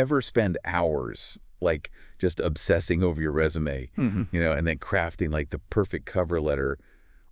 ever spend hours like just obsessing over your resume, and then crafting like the perfect cover letter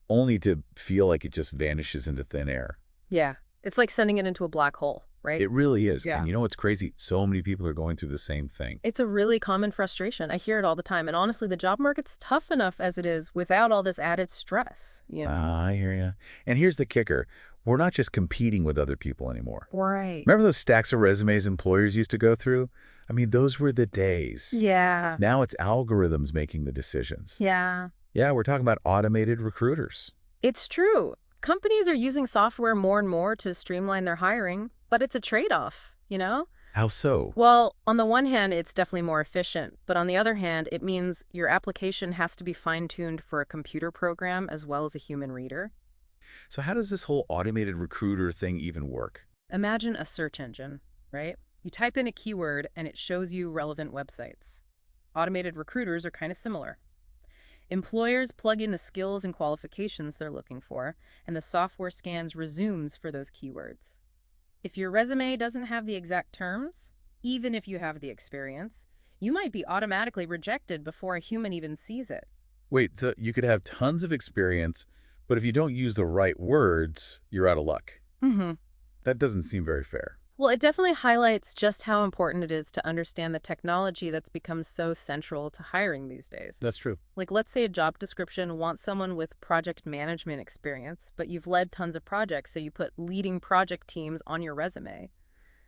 only to feel like it just vanishes into thin air? Yeah. It's like sending it into a black hole, right? It really is. Yeah. And you know what's crazy? So many people are going through the same thing. It's a really common frustration. I hear it all the time. And honestly, the job market's tough enough as it is without all this added stress, I hear you. And here's the kicker. We're not just competing with other people anymore. Right. Remember those stacks of resumes employers used to go through? I mean, those were the days. Yeah. Now it's algorithms making the decisions. Yeah. Yeah, we're talking about automated recruiters. It's true. Companies are using software more and more to streamline their hiring, but it's a trade-off, How so? Well, on the one hand, it's definitely more efficient, but on the other hand, it means your application has to be fine-tuned for a computer program as well as a human reader. So how does this whole automated recruiter thing even work? Imagine a search engine, right? You type in a keyword and it shows you relevant websites. Automated recruiters are kind of similar. Employers plug in the skills and qualifications they're looking for, and the software scans resumes for those keywords. If your resume doesn't have the exact terms, even if you have the experience, you might be automatically rejected before a human even sees it. Wait, so you could have tons of experience, but if you don't use the right words, you're out of luck. Mm-hmm. That doesn't seem very fair. Well, it definitely highlights just how important it is to understand the technology that's become so central to hiring these days. That's true. Like, let's say a job description wants someone with project management experience, but you've led tons of projects, so you put leading project teams on your resume.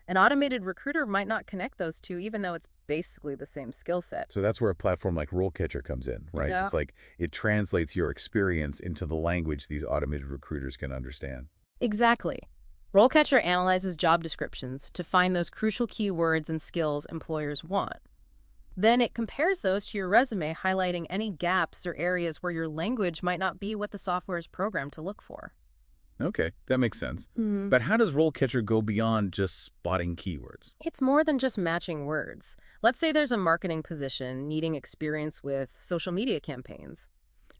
An automated recruiter might not connect those two, even though it's basically the same skill set. So that's where a platform like RoleCatcher comes in, right? Yeah. It's like it translates your experience into the language these automated recruiters can understand. Exactly. RoleCatcher analyzes job descriptions to find those crucial keywords and skills employers want. Then it compares those to your resume, highlighting any gaps or areas where your language might not be what the software is programmed to look for. Okay, that makes sense. But how does RoleCatcher go beyond just spotting keywords? It's more than just matching words. Let's say there's a marketing position needing experience with social media campaigns.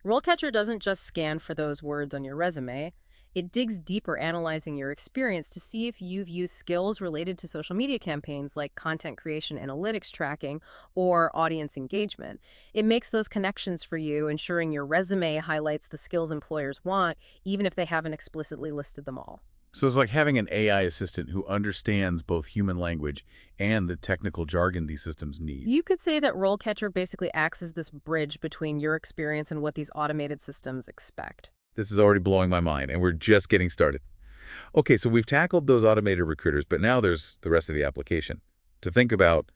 RoleCatcher doesn't just scan for those words on your resume. It digs deeper, analyzing your experience to see if you've used skills related to social media campaigns like content creation, analytics tracking, or audience engagement. It makes those connections for you, ensuring your resume highlights the skills employers want, even if they haven't explicitly listed them all. So it's like having an AI assistant who understands both human language and the technical jargon these systems need. You could say that RoleCatcher basically acts as this bridge between your experience and what these automated systems expect. This is already blowing my mind, and we're just getting started. Okay, so we've tackled those automated recruiters, but now there's the rest of the application. To think about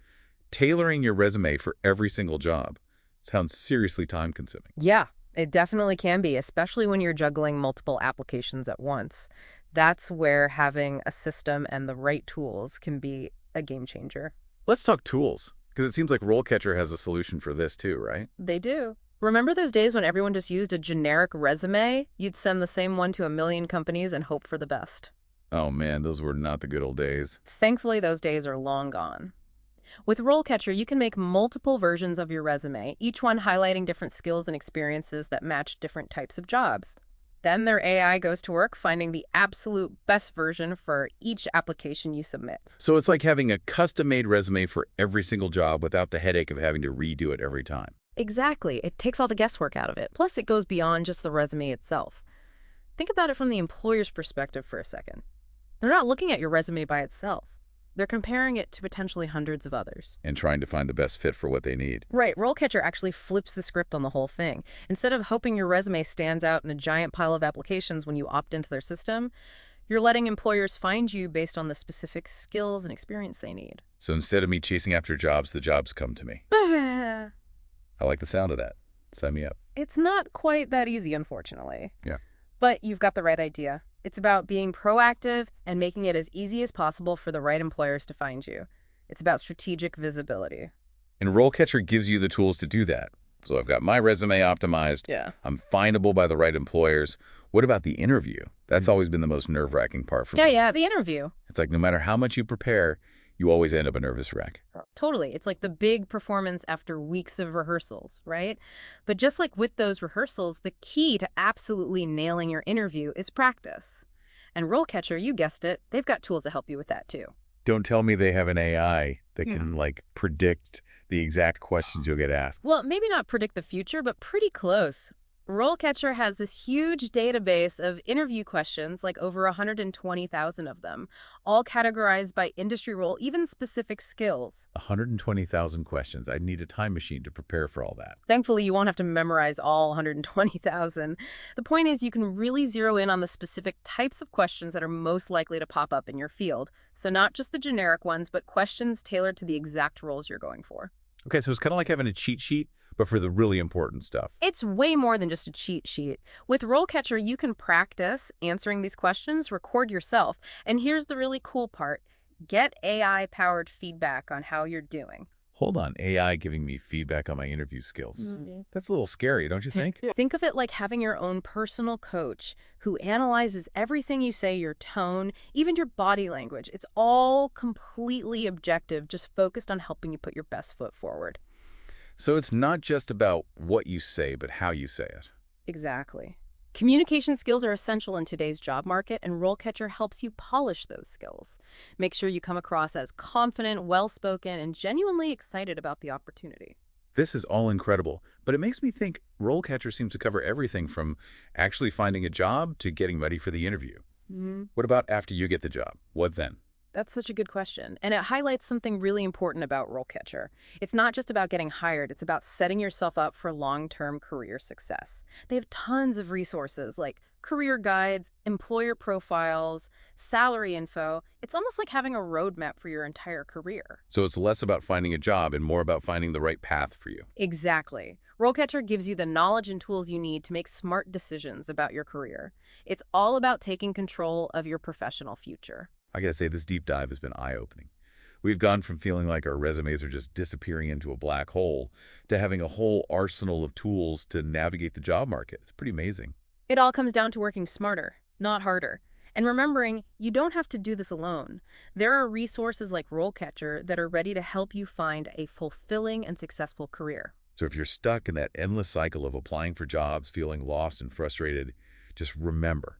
tailoring your resume for every single job sounds seriously time-consuming. Yeah, it definitely can be, especially when you're juggling multiple applications at once. That's where having a system and the right tools can be a game changer. Let's talk tools, because it seems like RoleCatcher has a solution for this too, right? They do. Remember those days when everyone just used a generic resume? You'd send the same one to a million companies and hope for the best. Oh man, those were not the good old days. Thankfully, those days are long gone. With RoleCatcher, you can make multiple versions of your resume, each one highlighting different skills and experiences that match different types of jobs. Then their AI goes to work finding the absolute best version for each application you submit. So it's like having a custom-made resume for every single job without the headache of having to redo it every time. Exactly. It takes all the guesswork out of it. Plus, it goes beyond just the resume itself. Think about it from the employer's perspective for a second. They're not looking at your resume by itself. They're comparing it to potentially hundreds of others. And trying to find the best fit for what they need. Right. RoleCatcher actually flips the script on the whole thing. Instead of hoping your resume stands out in a giant pile of applications when you opt into their system, you're letting employers find you based on the specific skills and experience they need. So instead of me chasing after jobs, the jobs come to me. I like the sound of that. Sign me up. It's not quite that easy, unfortunately. Yeah. But you've got the right idea. It's about being proactive and making it as easy as possible for the right employers to find you. It's about strategic visibility. And RoleCatcher gives you the tools to do that. So I've got my resume optimized. Yeah. I'm findable by the right employers. What about the interview? That's always been the most nerve-wracking part for me. Yeah, the interview. It's like no matter how much you prepare, you always end up a nervous wreck. Totally. It's like the big performance after weeks of rehearsals, right? But just like with those rehearsals, the key to absolutely nailing your interview is practice. And RoleCatcher, you guessed it, they've got tools to help you with that too. Don't tell me they have an AI that can, like, predict the exact questions you'll get asked. Well, maybe not predict the future, but pretty close. RoleCatcher has this huge database of interview questions, like over 120,000 of them, all categorized by industry role, even specific skills. 120,000 questions. I'd need a time machine to prepare for all that. Thankfully, you won't have to memorize all 120,000. The point is, you can really zero in on the specific types of questions that are most likely to pop up in your field. So not just the generic ones, but questions tailored to the exact roles you're going for. Okay, so it's kind of like having a cheat sheet, but for the really important stuff. It's way more than just a cheat sheet. With RoleCatcher, you can practice answering these questions, record yourself, and here's the really cool part. Get AI-powered feedback on how you're doing. Hold on, AI giving me feedback on my interview skills. That's a little scary, don't you think? Think of it like having your own personal coach who analyzes everything you say, your tone, even your body language. It's all completely objective, just focused on helping you put your best foot forward. So it's not just about what you say, but how you say it. Exactly. Communication skills are essential in today's job market, and RoleCatcher helps you polish those skills. Make sure you come across as confident, well-spoken, and genuinely excited about the opportunity. This is all incredible, but it makes me think RoleCatcher seems to cover everything from actually finding a job to getting ready for the interview. What about after you get the job? What then? That's such a good question, and it highlights something really important about RoleCatcher. It's not just about getting hired, it's about setting yourself up for long-term career success. They have tons of resources like career guides, employer profiles, salary info. It's almost like having a roadmap for your entire career. So it's less about finding a job and more about finding the right path for you. Exactly. RoleCatcher gives you the knowledge and tools you need to make smart decisions about your career. It's all about taking control of your professional future. I gotta say, this deep dive has been eye-opening. We've gone from feeling like our resumes are just disappearing into a black hole to having a whole arsenal of tools to navigate the job market. It's pretty amazing. It all comes down to working smarter, not harder. And remembering, you don't have to do this alone. There are resources like RoleCatcher that are ready to help you find a fulfilling and successful career. So if you're stuck in that endless cycle of applying for jobs, feeling lost and frustrated, just remember,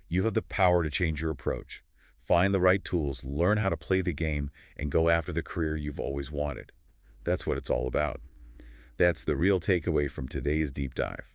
you have the power to change your approach. Find the right tools, learn how to play the game, and go after the career you've always wanted. That's what it's all about. That's the real takeaway from today's deep dive.